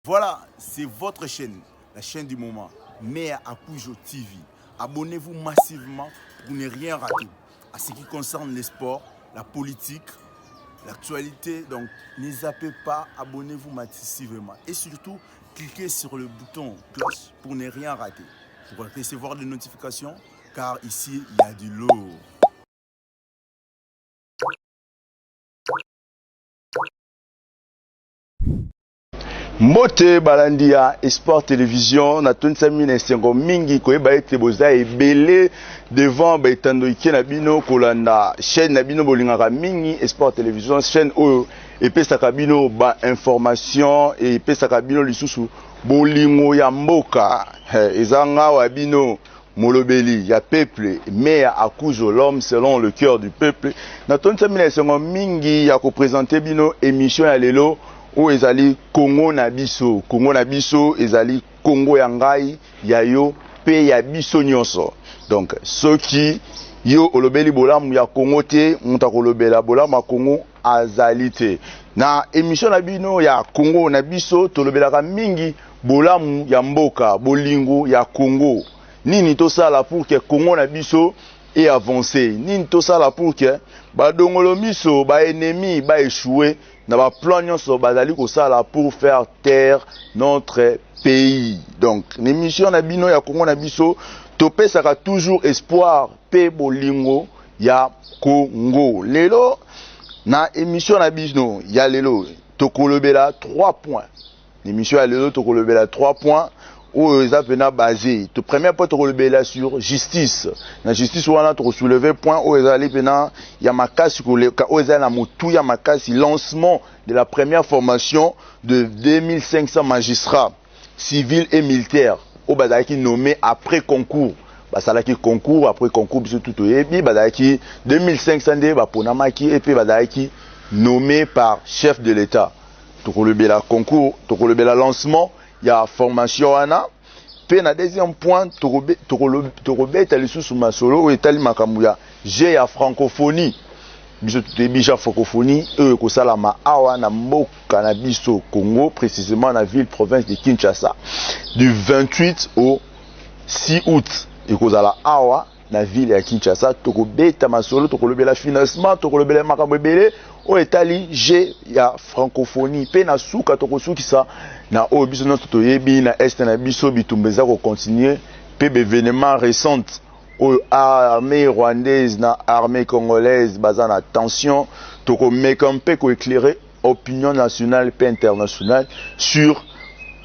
Voilà, c'est votre chaîne, la chaîne du moment, Meya Akoujo TV. Abonnez-vous massivement pour ne rien rater. À ce qui concerne les sports, la politique, l'actualité, donc ne zappez pas, abonnez-vous massivement. Et surtout, cliquez sur le bouton cloche pour ne rien rater. Pour recevoir des notifications, car ici, il y a du lourd. Mote balandia Sport Télévision na tonsa mine sengo mingi ko eba ete boza ebele devant ba etando ikena bino kolanda chaîne na bino bolingaka mingi Sport Télévision chaîne oyo epesaka bino ba information et epesaka bino lisusu bolingo ya mboka ezanga wa bino molobeli ya peuple Meya Akoujo l'homme selon le cœur du peuple na tonsa mine sengo mingi ya ko présenter bino émission ya lelo o ezali Congo na biso ezali Congo ya ngai ya yo pe ya biso nyonso. Donc soki yo olobeli bolamu ya Congo te muta kolobela bolamu ya Congo azali te. Na émission na bino ya Congo na biso tolobelaka mingi bolamu ya mboka bolingo ya Congo. Nini tosala pour que Congo na biso et avancer. Nini tosala pour que badongolo miso ba ennemi ba échouer na ba plan nyonso bazali ko sala pour faire taire notre pays. Donc l'émission na bino ya Congo na biso topesaka toujours espoir pe bolingo ya Congo. Lelo na émission na bino ya lelo tokolobela 3 points. L'émission ya lelo tokolobela 3 points. Où ils ont basé. Tout premier point de sur justice. La justice où on a soulevé point où ils allaient venir Yamakasi où ils allaient motu Yamakasi lancement de la première formation de 2500 magistrats civils et militaires au Badaki nommé après concours. Basalaki concours après concours biso tout et puis Badaki 2500 de Baponamaki et puis Badaki nommé par chef de l'État. Tout le concours, tout le lancement. Il y a formation ana pe na deuxième point torobeta lisusu masolo o etali makamuya j'ai ya francophonie biso tebija francophonie ko salama awa na mboka na biso Congo précisément na ville province de Kinshasa du 28 au 6 août et kozala awa na ville ya Kinshasa tokobeta masolo tokolobela financement tokolobela makambo ebele o etali j'ai ya francophonie pe na suka tokosukisa na o biso na toyebi na est na biso bitumbeza ko continuer pe événement récent o armée rwandaise na armée congolaise bazana tension toko mekampe ko éclairer opinion nationale pe internationale sur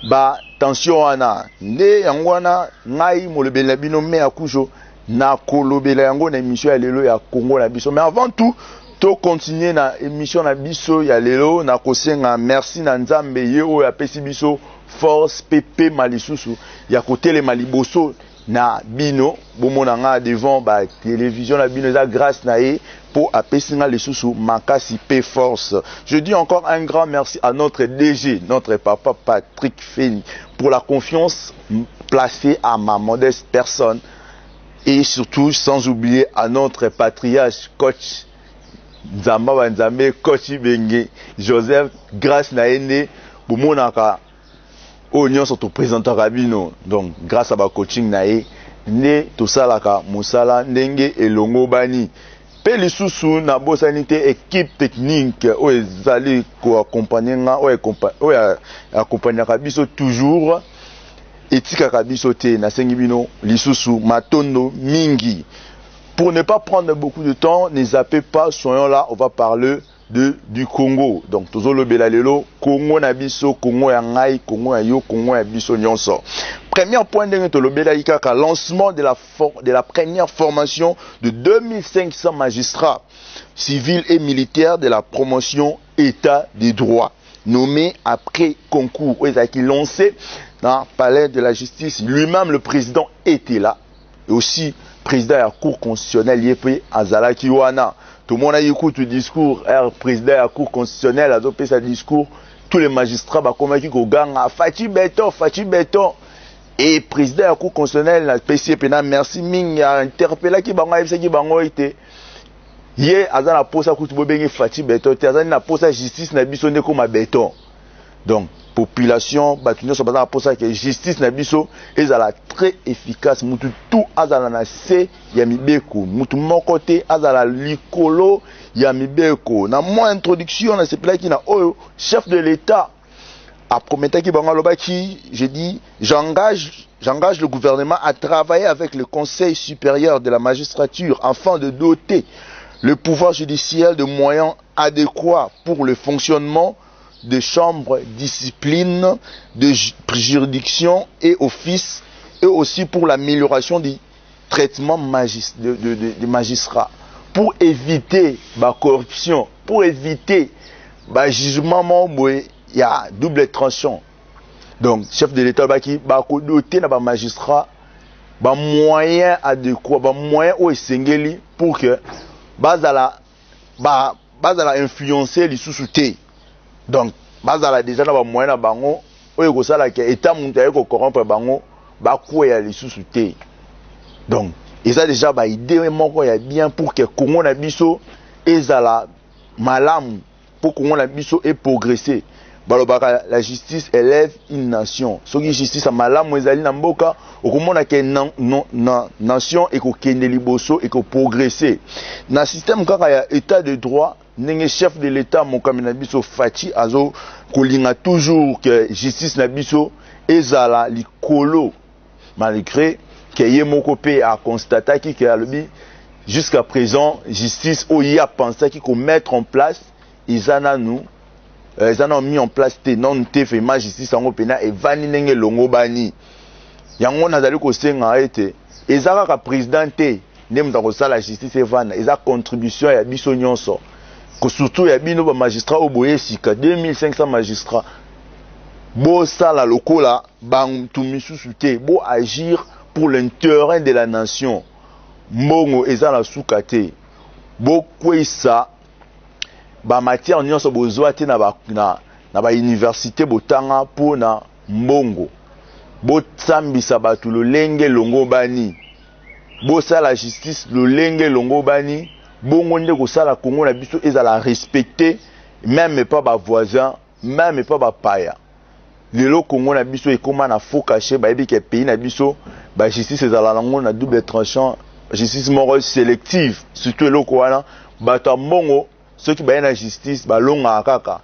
ba tension ana nde yangwana ngai molobeli na bino Meya Akoujo na kolobela yango na émission ya lelo ya Congo na biso mais avant tout to continuer na émission na biso ya lelo na kosenga merci na Nzambe ye oyo apesi biso force pepe malisusu ya kotelema liboso na bino bomona nga devant ba télévision na bino za grâce na ye pour apesi nga lisusu makasi pe force. Je dis encore un grand merci à notre DG, notre papa Patrick Feni pour la confiance placée à ma modeste personne et surtout sans oublier à notre patriarche coach Nzamba Wanzambe coach Benge Joseph grâce na ene bomonaka o nyonso to présentaka bino donc grâce à ba coaching na ye ne to salaka musala ndenge elongo bani pe lisusu na bosanité équipe technique o ezali ko accompagner nga o accompagner biso toujours etika kabiso te na sengi bino lisusu matondo mingi. Pour ne pas prendre beaucoup de temps, ne zappez pas, soyons là, on va parler du Congo. Donc, toujours le belalelo, Congo na biso, Congo ya ngai, Congo ya yo, Congo ya biso nyonso. Premier point de le belaïka, lancement de la première formation de 2500 magistrats civils et militaires de la promotion État des droits, nommés après concours. Ils ont été lancés dans le palais de la justice. Lui-même, le président était là. Et aussi, président de la Cour constitutionnelle, Yepé Azalaki Wana. Tout le monde a écouté le discours, président de la Cour constitutionnelle a adopté ce discours. Tous les magistrats ont convaincu qu'au gang Fati Beton. Et président de la Cour constitutionnelle, la PCP, merci Ming, a interpellé qui bango a qui bango été. Hier, Azana posa kutu bobenge Fati Beton, Azana posa justice na bisonde comme Beton. Donc population batunya so bazala pour ça que justice na biso ezala très efficace mutu tout azala na se ya mibeko mutu moko te azala likolo ya mibeko na moi introduction na sepela ki na oyo chef de l'état a prometté ki bango lobaki je dis j'engage le gouvernement à travailler avec le Conseil supérieur de la magistrature afin de doter le pouvoir judiciaire de moyens adéquats pour le fonctionnement des chambres discipline, de juridiction et office, et aussi pour l'amélioration du traitement des magistrats, pour éviter la corruption, pour éviter le jugement, il y a double tranchant. Donc, chef de l'État qui va doter les magistrats des moyens adéquats, des moyens pour que bazala influencer les sous-soutés. Donc, bazala déjà na ba moyen na bango oyo ko sala ke état muntu ayeko corrompre bango ba kwea les sous-soutés. Donc, eza déjà ba idée moko ya bien pour que Congo na biso ezala malamu pour Congo na biso et progresser. Balobaka la justice élève une nation. Soki justice a malamu ezali na mboka okomona ke nation et ko kende liboso et ko progresser. Na système kaka ya état de droit nenge chef de l'état mokami na biso Fachi azo kolinga toujours que justice na biso ezala likolo malgré que ye moko pe a constaté ki ke alobi jusqu'à présent justice oyi a pensé ki ko mettre en place izana nous ils en ont mis en place te non te fait ma justice en opena et vani nenge longo bani yango nazali ko senga ete ezaka ka président te nem dans la justice evana eza contribution ya biso nyonso que surtout ya bino ba magistrat oboye sika 2500 magistrats bo sala lokola bantu misusu te bo agir pour l'intérêt de la nation mbongo eza la sukate bo kwesa ba matière nyonso bozwa te na ba université botanga pona mbongo bo tsambisa batu lolenge longo bani bo sala justice lolenge longo bani bongo nde ko sala Congo na biso ezala respecter même pas ba voisin même pas ba paya lelo Congo na biso ekoma na faux caché ba ebi ke pays na biso ba justice ezala nango na double tranchant justice morale sélective surtout eloko wana bato mbongo ceux qui ba na justice ba longa kaka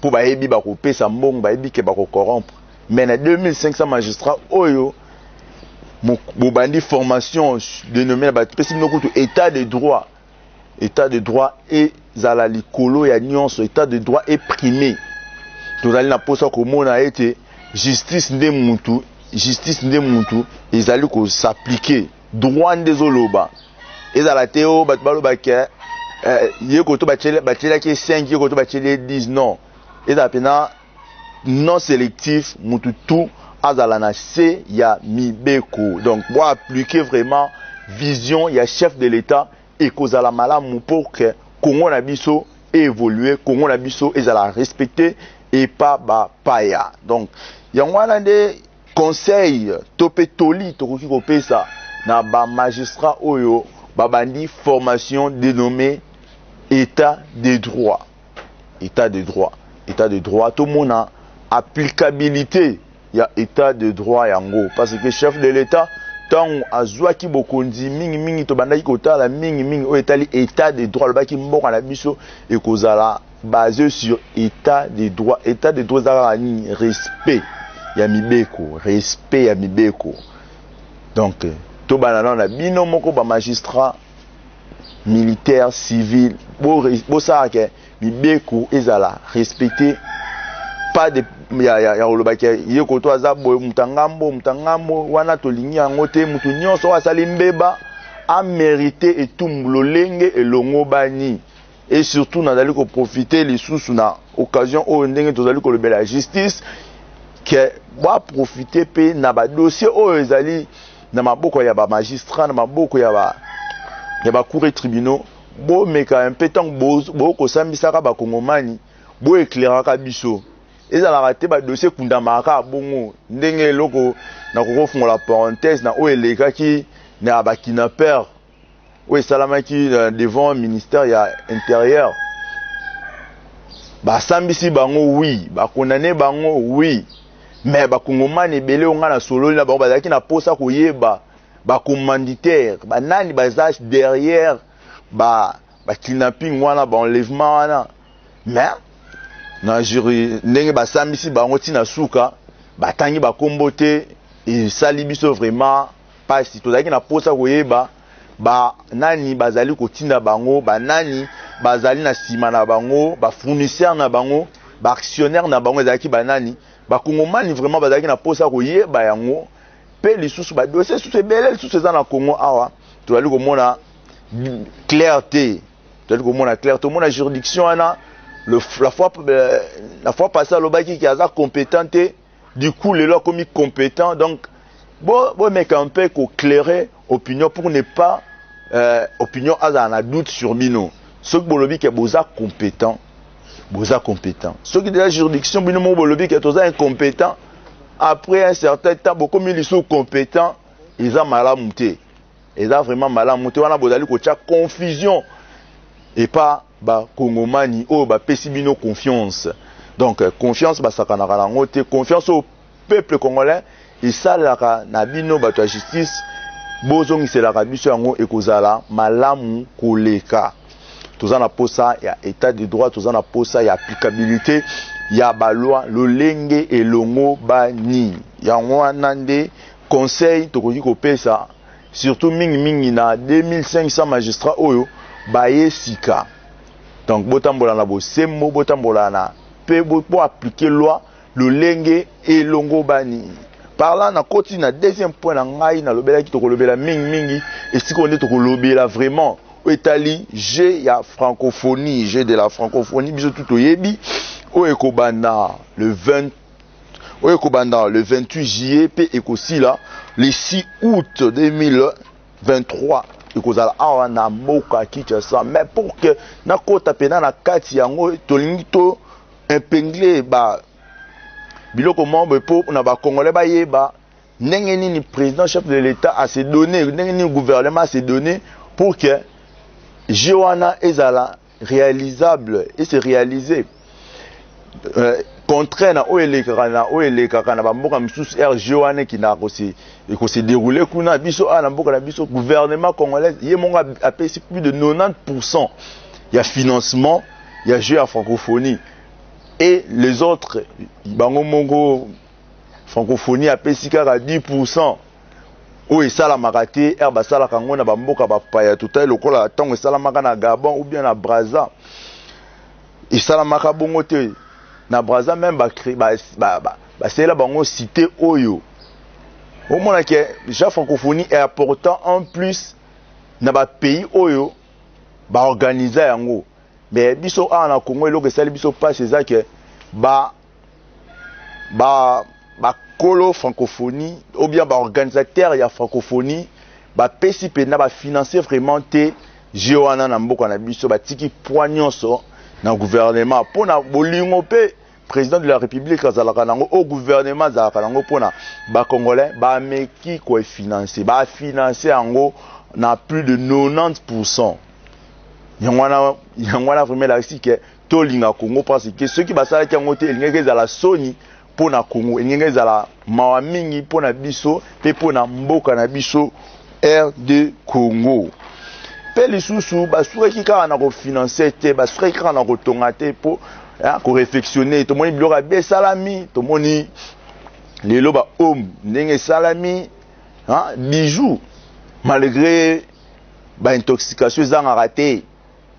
pour ba ebi ba ko pesa mbongo ba ebi ke ba ko corrompre mais na 2500 magistrats oyo bobandi formation dénommé ba pesi mnoko état de droit et zala likolo ya nyonso état de droit est primé tozali na posa komona ete justice nde mutu ezali ko s'appliquer droit ndezoloba ezala teo bat baloba ke ye koto bachela ke 5 ye koto bachela 10 non ezala pena non sélectif mutu tout azala na se ya mibeko donc bo appliquer vraiment vision ya chef de l'état et kozala malamu pour que Congo na biso évoluer Congo na biso ezala respecter et pas ba paya donc yango wana nde conseil topetoli tokoki kopesa na ba magistrat oyo babandi formation dénommée état de droit tout monde a applicabilité ya état de droit yango parce que chef de l'état tant azwaki bokonzi mingi to bandaki kotala mingi o etali état de droit lobaki mboka na biso et kozala basé sur état de droit zaka ni respect ya mibeko donc to banana na bino moko ba magistrat militaire civil bo sa ke mibeko ezala respecter pas de ya olobaki ye koto azabo mutangambo wana tolingi yango te mutu nyonso asali mbeba a mérité etumbulo lenge elongo bani et surtout nazali ko profiter les sous na occasion o ndenge tozali ko lobela justice que ba profiter pe na ba dossier o ezali na maboko ya ba magistrat na maboko ya ba cour et tribunaux bo meka un peu tant bo ko sambisaka ba kongomani bo éclairaka biso ezala te ba dossier kundamaka bongo ndenge loko na ko fongola parenthèse na o elekaki na ba kidnapper o salamaki devant ministère ya intérieur basambisi bango oui, bakondane bango oui, mais bakongomani ebele onga na solo na bango bazalaki na posa koyeba bacommanditaire banani baza derrière kidnapping wana enlèvement wana, mais na jury ndenge basambisi bango tina suka batangi bakombo te esali biso vraiment pasi tozalaki na posa koyeba nani bazali kotinda bango, nani bazali na sima na bango, fournisseur na bango, actionnaire na bango ezalaki banani, bakongomani vraiment bazalaki na posa koyeba yango. Pe lisusu dossier sous ebele lisusu eza na Congo awa tozali komona clarté, tozali komona clarté, mona juridiction wana la fois passée alobaki ki aza compétent te, du coup lelo akomi compétent, donc bon mec un peu éclairer opinion pour ne pas opinion aza na doute sur bino. Ceux qui bolobi ki boza compétent, ceux qui de la juridiction bino mo bolobi ki toza incompétent, après un certain temps beaucoup ils sont compétents, ils ont malamu te, ils ont vraiment malamu te, wana bozali ko tia confusion et pas kongomani o pesi bino confiance. Donc confiance basakanaka nango te, confiance au peuple congolais esalaka na bino bato ya justice bozongiselaka biso yango ekozala malamu koleka. Toza na posa ya état de droit, toza na posa ya applicabilité ya baloi lolenge elongo bani yango wana nde conseil tokoki kopesa surtout mingi na 2500 magistrats oyo baye sika. Donc botambola na bosembo, botambola na pe pour appliquer loi lolenge elongo bani. Parlant na koti na deuxième point na ngai na lobela ki tokolobela mingi et si on est tokolobela vraiment etali G ya francophonie, G de la francophonie biso tout oyebi o ekobanda le 28 juillet pe ekosila le 6 août 2023 ekozala awa na mboka Kinshasa. Mais pour que na kota pena na kati yango tolingi to impingler biloko mombe po na ba congolais bayeba ndenge nini président chef de l'état a se donné, ndenge nini gouvernement a se donné pour que Joana ezala réalisable et se réaliser. Contraire na oeleka na bamboka misusu Joana qui na ko se dérouler kuna biso na mboka na biso gouvernement congolais ye monga a payé plus de 90% ya financement ya jeu à francophonie. Et les autres, bango mongo francophonie a payé 10%. Ou et ça la marate, herba sala kango na bamboka bapaya tout à lokola tango et sala maka na Gabon ou bien na Brazza. Et sala maka bongo te na Brazza même c'est là bango cité oyo. Au moins que la francophonie est important en plus na ba pays oyo ba organiser yango. Mais biso na Congo eloko sali biso pas c'est ça que kolo francophonie ou bien organisateur ya francophonie pesi pena financer vraiment te Joana na mboka na biso tiki poignonso na gouvernement pona bolingo pe président de la république azalaka nango au gouvernement azalaka nango pona congolais meki ko financer yango na plus de 90%. Yangwana vraiment la que tolinga Congo parce que ceux qui basala ki ngote elingeke za la soni pona Congo elingeke za la mawa mingi pona biso pe pona mboka na biso RD Congo. Pe lisusu basure ki ka na ko financer te basure ki ka na ko tonga te po ko réflexionner to moni biloko be salami to moni lelo ba homme ndenge salami bijoux malgré intoxication zanga raté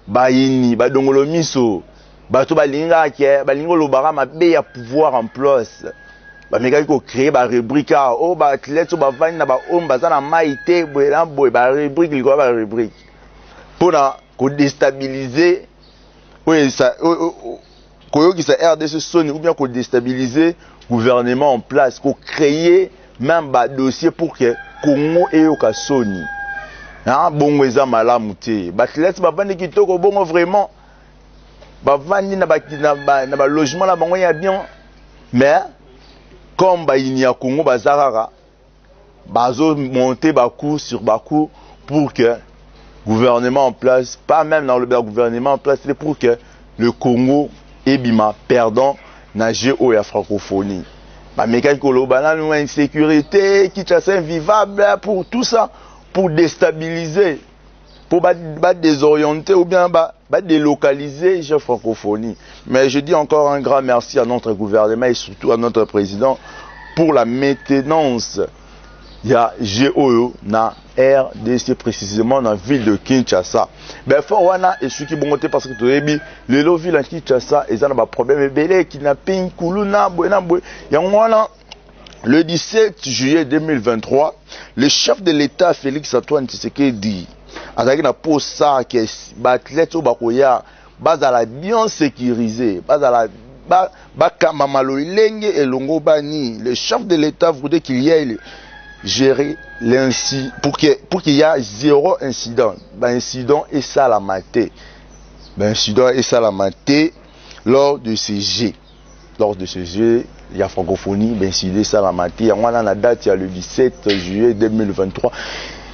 bayini badongolo miso bato balinga ke balingo lobara mabe ya pouvoir en place bamekaki ko créer ba rubrique o ba athlètes o ba vani na ba homme bazana maite boyela boy ba rubrique liko ba rubrique pona ko déstabiliser koyokisa RDC soni ou bien ko déstabiliser gouvernement en place, ko créer même ba dossier pour que Congo eyoka soni. Bongo eza malamu te. Batlet bavandi kitoko bongo vraiment. Bavandi na ba logement la bango ya bien. Mais comme bayini ya Congo bazarara bazo monter bakou sur bakou pour que gouvernement en place, pas même dans le gouvernement en place, c'est pour que le Congo ebima perdant na GO ya francophonie. Bamekaki koloba na nous insécurité, Kinshasa invivable pour tout ça, pour déstabiliser, pour désorienter ou bien délocaliser la francophonie. Mais je dis encore un grand merci à notre gouvernement et surtout à notre président pour la maintenance. Il y a GO na RDC précisément dans la ville de Kinshasa. Ben Forwana et ceux qui vont monter parce que tu as dit les villes de Kinshasa ils ont un problème belé kidnapping kuluna buena bue. Le 17 juillet 2023, le chef de l'État Félix Antoine Tshisekedi a dit na pour ça que athlètes au bakoya bazala bien sécurisé, bazala bakamba maloilenge et longo bani. Le chef de l'État voudrait qu'il y ait gérer l'incident pour qu'il y ait zéro incident. Incident et ça la maté. Incident et ça la maté lors de ces jeux. Lors de ce jeu, il y a francophonie, incident ça la maté. On a la date, il y a le 17 juillet 2023.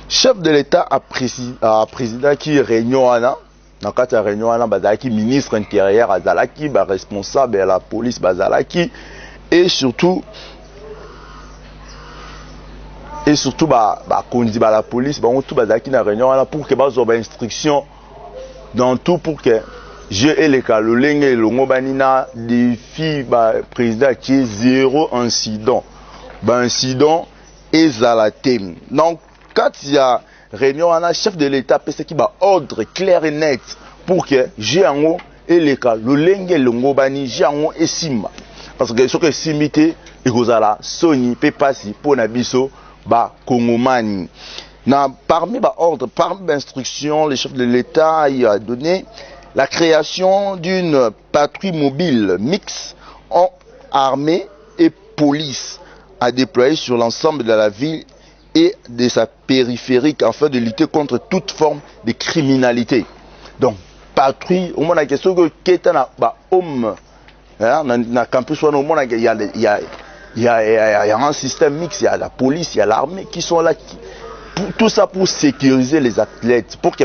Chef de l'État a président qui réunion dans le cadre de la réunion bazalaki ministre intérieur azalaki responsable de la police bazalaki et surtout kondi la police tout bazaki na réunion pour que bazo ba instruction dans tout pour que je et les cas le lenge le ngobanina défi président qui zéro incident incident ezalate. Donc quand il y a réunion un chef de l'État c'est qui ba ordre clair et net pour que Jeango et les cas le lenge le ngobani Jeango et Simba parce que ce que simité et kozala Sony pe passi pour na biso ba Kongomani. Parmi les ordres, parmi les instructions, le chef de l'État a donné la création d'une patrouille mobile mixte en armée et police à déployer sur l'ensemble de la ville et de sa périphérique afin de lutter contre toute forme de criminalité. Donc, patrouille, au moins la question que qu'est-un homme, na campus, il y a un système mixte, il y a la police, il y a l'armée qui sont là. Tout ça pour sécuriser les athlètes, pour que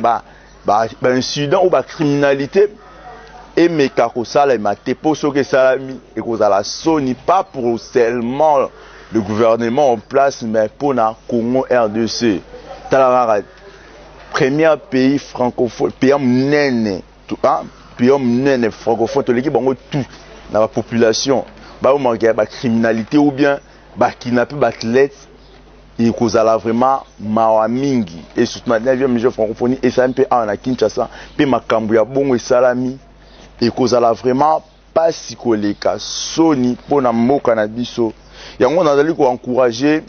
incident ou criminalité et mes carosales et ma tepo que salami et que la Sony pas pour seulement le gouvernement en place mais pour la Congo RDC. Premier pays francophone, pays nene, pays francophone, tout l'équipe tout dans la population. La criminalité ou bien kidnapper athlètes et cause la vraiment mawamingi et surtout na 9e francophonie et ça un peu en Kinshasa pe makambo ya bongo et salami et cause la vraiment pas sikoleka Sony pour na mboka na biso yango nazali ko encourager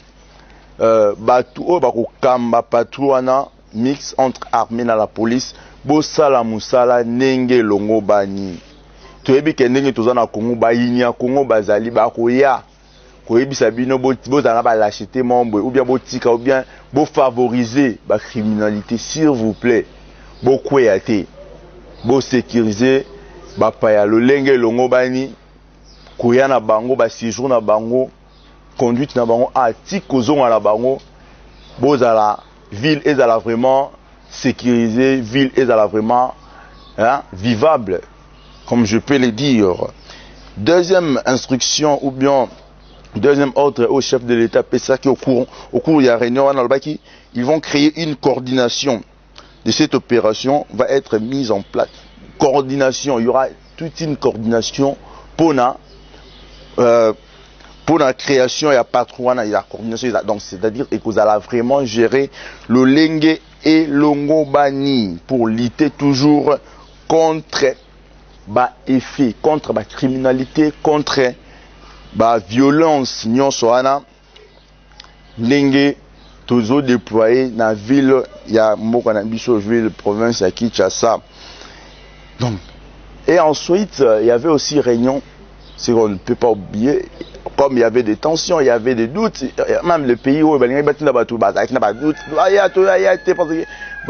batu o ba ko kamba patrouana mix entre armée na la police bo sala musala nenge longo bani. Toyebi kendenge tozana Congo bayini ya Congo bazali bakoya koyebisa bino bozana ba lâcheté membre ou bien botika ou bien bo favoriser ba criminalité s'il vous plaît bo kweyate bo sécuriser ba paya lolenge longo bani koya na bango ba séjour na bango conduite na bango ati kozonga na bango bozala ville ezala vraiment sécurisée ville ezala vraiment vivable comme je peux le dire. Deuxième instruction ou bien deuxième ordre au chef de l'État, PSA qui au cours il y a réunion à Nalbaki, ils vont créer une coordination de cette opération, va être mise en place. Coordination, il y aura toute une coordination pour la création et la patrouane et la coordination. Donc c'est-à-dire que vous allez vraiment gérer le Lenge et l'Ongobani pour lutter toujours contre effet, contre la criminalité, contre la violence. Nous sommes toujours déployés dans la ville, il y a Mokanabiso ville, province à Kinshasa. Donc, et ensuite, il y avait aussi réunion, c'est qu'on ne peut pas oublier, comme il y avait des tensions, il y avait des doutes, même le pays où il y a des doutes,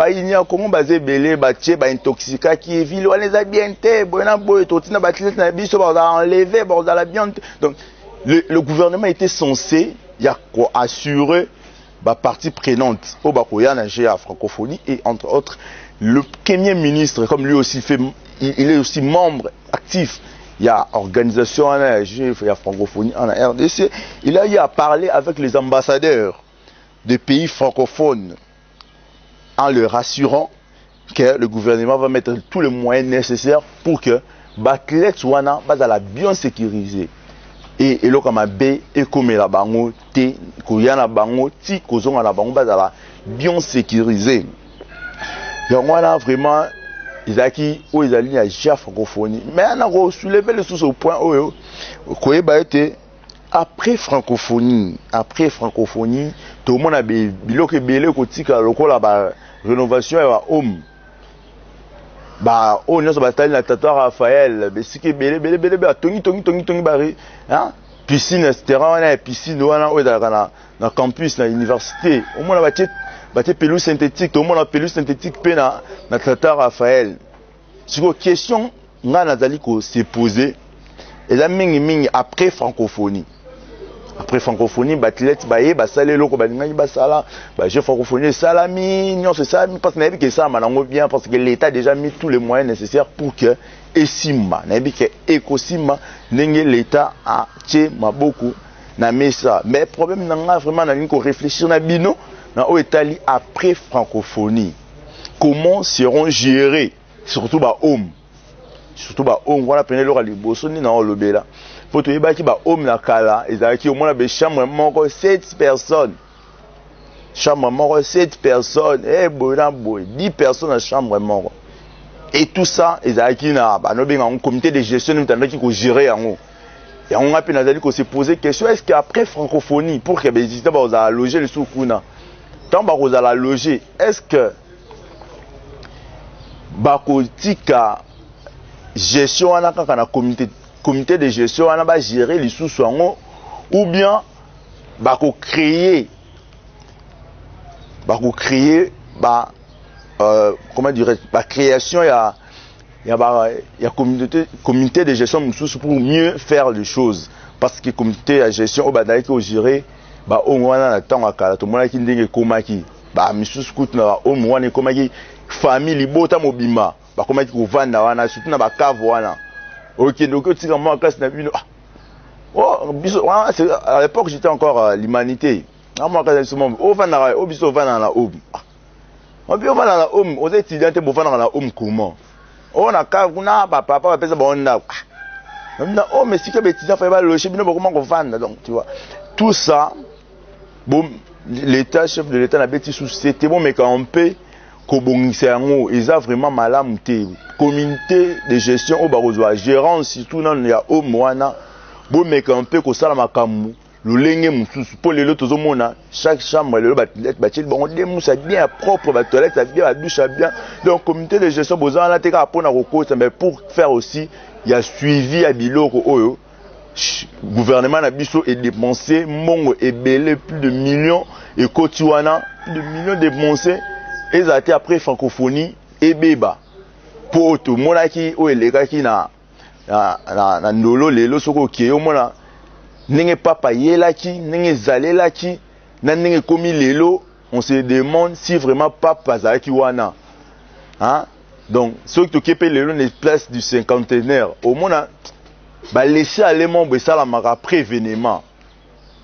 il y a comment basé belé baché ba intoxica qui est ville on les a bien té bona boy totina batlet na biso ba enlever ba la bien. Donc le gouvernement était censé assurer ba partie prenante au bakoya na à francophonie et entre autres le premier ministre comme lui aussi fait il est aussi membre actif il y a organisation, il y a francophonie en RDC. Il a eu à parler avec les ambassadeurs des pays francophones en leur rassurant que le gouvernement va mettre tous les moyens nécessaires pour que l'athlète soit bien sécurisé. Et le Kamabe et comme la bango te koyana bango ti kozonga la bango bazala bien sécurisé. Donc voilà vraiment Isaki ou Isali a déjà francophonie. Mais on a soulevé le sous au point où koyeba été après francophonie, tout le monde a biloke belé kotika lokola ba rénovation ya homme. Bah on est sur bataille na Tata Raphaël besiki belé tongi bari hein piscine etc. on a piscine wana o na campus na université au moins ba pelouse synthétique tout le monde a pelouse synthétique pe na Tata Raphaël. Sur question nga nazali ko se poser et la mingi après francophonie. Après francophonie, batlet baye basale loko balinga basala, je francophonie salami, non c'est ça, parce que ça manango bien parce que l'État a déjà mis tous les moyens nécessaires pour que esima, nabi que ekosima nenge l'État a tché maboko na mesa. Mais problème nanga vraiment na ko réfléchir na bino na o Italie après francophonie. Comment seront gérés surtout ba homme. Surtout ba homme voilà prenez le liboso ni na olobela. Faut te dire que les hommes na kala, ils ont au moins des chambres mort 7 personnes. Chambre mort 7 personnes, 10 personnes dans chambre mort. Et tout ça, ils ont un comité de gestion qui peut gérer en haut. Et on a pu se poser la question, est-ce qu'après francophonie, pour que les visiteurs soient logés le soukuna, tant que vous allez loger, est-ce que bakotika gestion a un comité de gestion on va gérer les sous-soins ou bien créer comment dire la création il y a comité de gestion pour mieux faire les choses parce que comité de gestion au badai qui gérer on a na temps akala to mona ki ndenge komaki misusu kutu na o mwana komaki famille libota mobima komaki ko vanda wana surtout na ba cave wana. Ok, donc tu sais moi quand c'est à l'époque j'étais encore l'humanité. Moi quand c'est mon au vanda au biso vanda na homme. On peut vanda na homme, aux étudiants te vanda na homme comment? On a cave kuna papa pesa bonda. Maintenant oh mais si que les étudiants fait pas loger bino comment on vanda donc tu vois. Tout ça bon l'état chef de l'état n'a bêti sous c'était bon mais quand on peut kobongisa ils a vraiment malamu te communauté de gestion au barozwa gérant surtout nan ya o mwana bo meka un peu ko sala makamu lolenge mususu pour les autres mona chaque chambre le batil bon de musa bien propre ba toilette bien la douche bien donc communauté de gestion bozana la teka pona kokota mais pour faire aussi il y a suivi à biloko oyo gouvernement na biso et dépensé mongo ebele plus de millions et kotiwana plus de millions dépensés et ça a été après francophonie et beba pour tout mona ki o eleka ki na ndolo lelo soko ki o mona nenge papa yelaki nenge zalelaki na nenge komi lelo on se demande si vraiment papa zalaki wana hein donc ceux qui occupent lelo les places du cinquantenaire au mona ba laisser aller mon besala maka après événement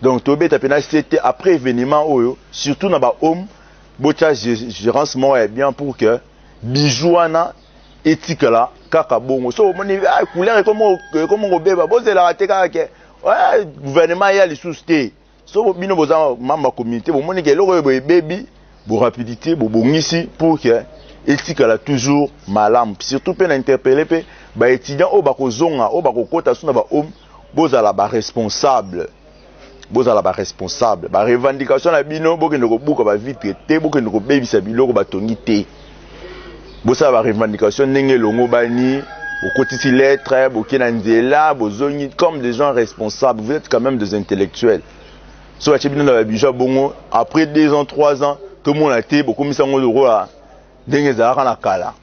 donc tobe tapena c'était après événement oyo surtout na ba homme bocha gérance moi est bien pour que bijouana éthique là kaka bongo so moni couleur comment obeba bozela ateka ke ouais gouvernement ya les sousté so bino boza mamba communauté bo moni ke loko bebi bo rapidité bo bongisi pour que éthique là toujours malam surtout pe na interpeller pe ba étudiant o bakozonga o bakokota suna ba homme bozala ba responsable ba revendication na bino bokende ko buka ba vitre te bokende ko bebisa biloko batongi te bosa ba revendication ndenge longo bani okotisi lettre bokena nzela bozongi comme des gens responsables vous êtes quand même des intellectuels so ba chebino na ba bijou bongo après 2 ans 3 ans tout le monde a été beaucoup mis sango loro a ndenge za kana kala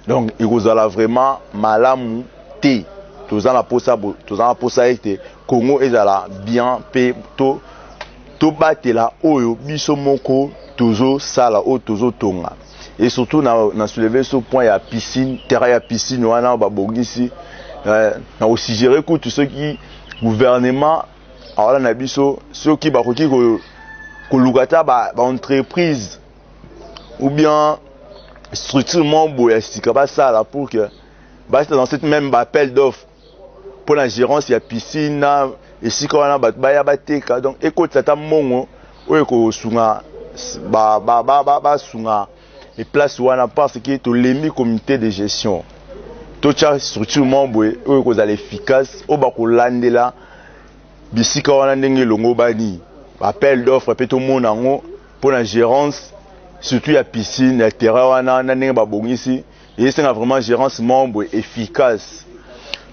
donc il vous a vraiment malamu te tous en la posa été Congo ezala bien pe to batela oyo biso moko tozo sala o tozo tonga et surtout na soulever ce point ya piscine terrain ya piscine wana ba bongisi na aussi gérer tout ce qui gouvernement alors là na biso ceux qui bakoki ko lukata ba entreprise ou bien structure membre ya sika ba ça là pour que ba dans cette même appel d'offres pour la gérance ya piscine et si quand on a ba ya bateka donc écoute ça ta mongo oyo ko sunga ba sunga et place wana parce que to lemi comité de gestion to cha structure membre oyo ko za efficace o ba ko landela bisika wana ndenge longo bani appel d'offres pe to mona ngo pour la gérance surtout la piscine la terrain wana ndenge ba bongisi et c'est vraiment gérance membre efficace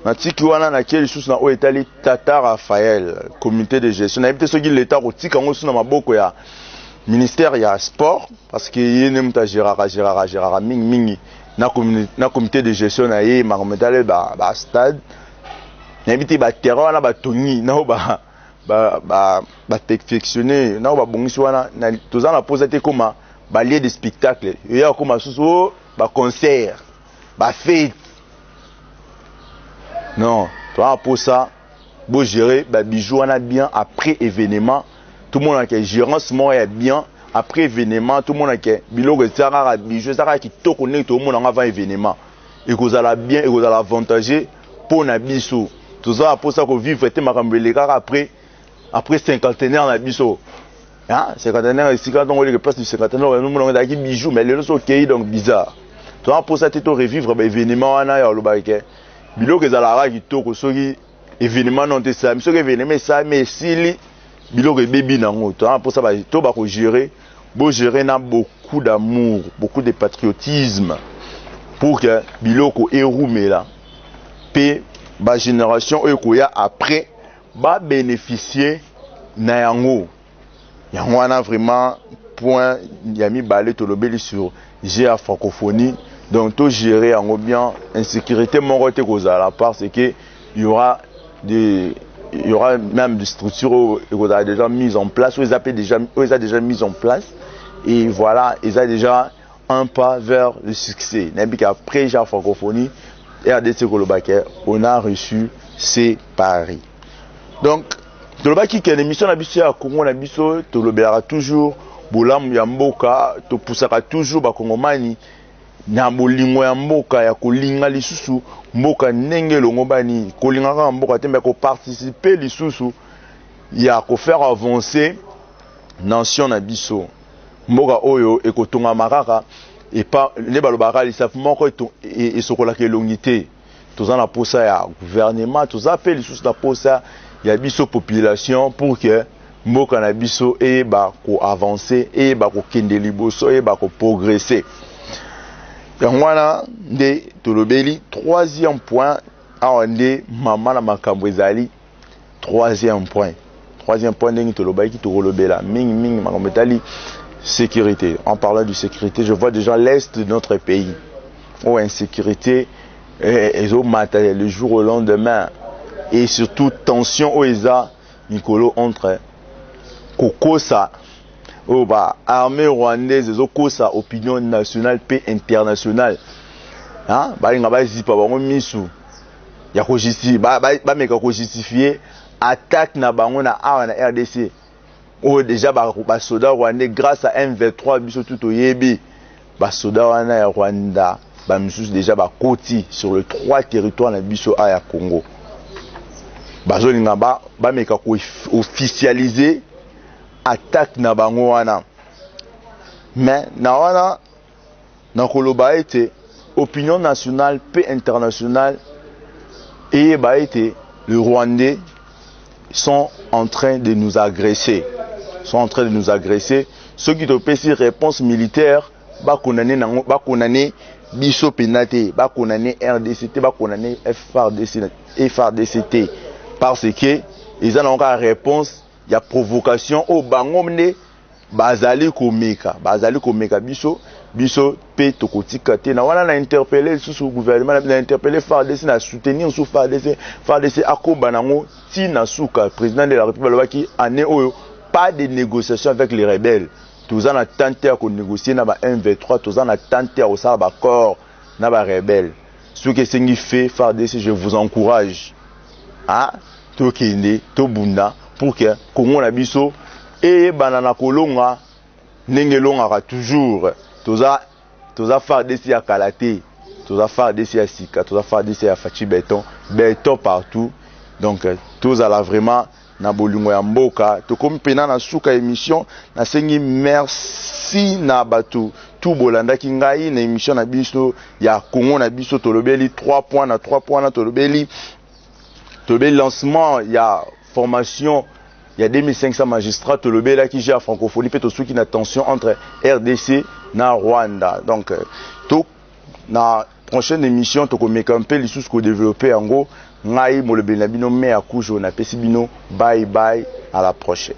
na tiki wana na keli sous na o etali Tata Raphaël comité de gestion na ebite soki l'état ko tika ngo sous na maboko ya ministère ya sport parce que yene muta gérera mingi na comité de gestion na ye makometale ba stade na ebite ba terrain wana ba tongi na ba perfectionner na ba bongisi wana na tozana poser te comme ba lieu de spectacle il y a comme sous ba concert ba fête non toi pour ça beau gérer ba bijoux wana bien après événement tout le monde a que gérance est bien après événement tout le monde a que biloko tsara bijoux ça qui to connaît tout le monde avant événement et que ça la bien et que ça l'avantager pour na biso tout ça pour ça que vivre était makambele après cinquantenaire na biso hein cinquantenaire ici quand on le place du cinquantenaire nous on a qui bijoux mais les autres OK donc bizarre toi pour ça tu to revivre ba événement wana ya lobake biloko ezalaka kitoko soki événement non te ça soki événement ça mais sili biloko ebebi nango toi pour ça ba to ba ko gérer beau gérer na beaucoup d'amour beaucoup de patriotisme pour que biloko erumela pe ba génération ekoya après ba bénéficier na yango wana vraiment point yami balé to lobeli sur GA francophonie donc tout gérer en bien insécurité mon côté kozala parce que il y aura même des structures qui a déjà mises en place ou ils ont déjà mis en place et voilà ils ont déjà un pas vers le succès n'importe après GA francophonie RDC Kolobake on a reçu ces paris donc tolobaki que l'émission na biso ya Congo na biso tolobelaka toujours bolamu ya mboka to poussaka toujours ba kongomani na bolingo ya mboka ya kolinga lisusu mboka ndenge longo bani kolingaka mboka tembe ko participer lisusu ya ko faire avancer nation na biso mboka oyo ekotonga makaka et pas les balobaka lisaf moko et sokola ke longité tozana posa ya gouvernement tozape lisusu na posa ya biso population pour que mboka na biso et ba ko avancer et ba ko kende liboso et ba ko progresser. Yangwana de tolobeli troisième point aonde mama na makambo ezali troisième point ndenge tolobaki tolobela mingi makambo etali sécurité. En parlant de sécurité, je vois déjà l'est de notre pays où insécurité et le jour au lendemain et surtout tension au ESA Nicolo entre Kokosa au armée rwandaise et Kokosa opinion nationale et internationale hein balinga bazipa bango misu ya ko justifier ba meka ko justifier attaque na bango na RDC ou déjà ba soda rwandais grâce à M23 biso tout oyebi ba soda wana ya Rwanda ba misu déjà ba koti sur le 3 territoires na biso ya Congo bazolinga ba meka ko officialiser attaque na bango wana mais na wana na koloba ete opinion nationale et internationale et ba ete le Rwandais sont en train de nous agresser ceux qui te pèsent réponse militaire ba condamner biso penate ba condamner RDCT ba condamner FRDCT parce que ils ont encore réponse il y a provocation au bangomne bazali komeka biso pe tokotika te na wana na interpeller sous gouvernement na interpeller FARDC na soutenir sous FARDC akoba nango ti na suka président de la République lobaki année oyo pas de négociation avec les rebelles tous en attente à négocier na ba M23 tous en attente au ça ba accord na ba rebelles Ce que c'est fait FARDC, je vous encourage à tokende tobunda pour que Congo na biso et banana kolonga nengelonga toujours toza FARDC ya kalaté, toza FARDC ya sika, toza FARDC ya fachi béton partout. Donc tous à la vraiment na bolingo ya mboka to comme pena na suka émission na sengi merci na bato tout bolanda ki ngai na émission na biso ya Congo na biso tolobeli 3 points na tolobeli lancement ya formation il y a 2500 magistrats tolobela qui gère francophonie peut aussi une tension entre RDC na Rwanda. Donc tout na prochaine émission to komeka un peu les sous ko développer en gros ngai molobeli na bino me akujo na pesi bino bye bye à la prochaine.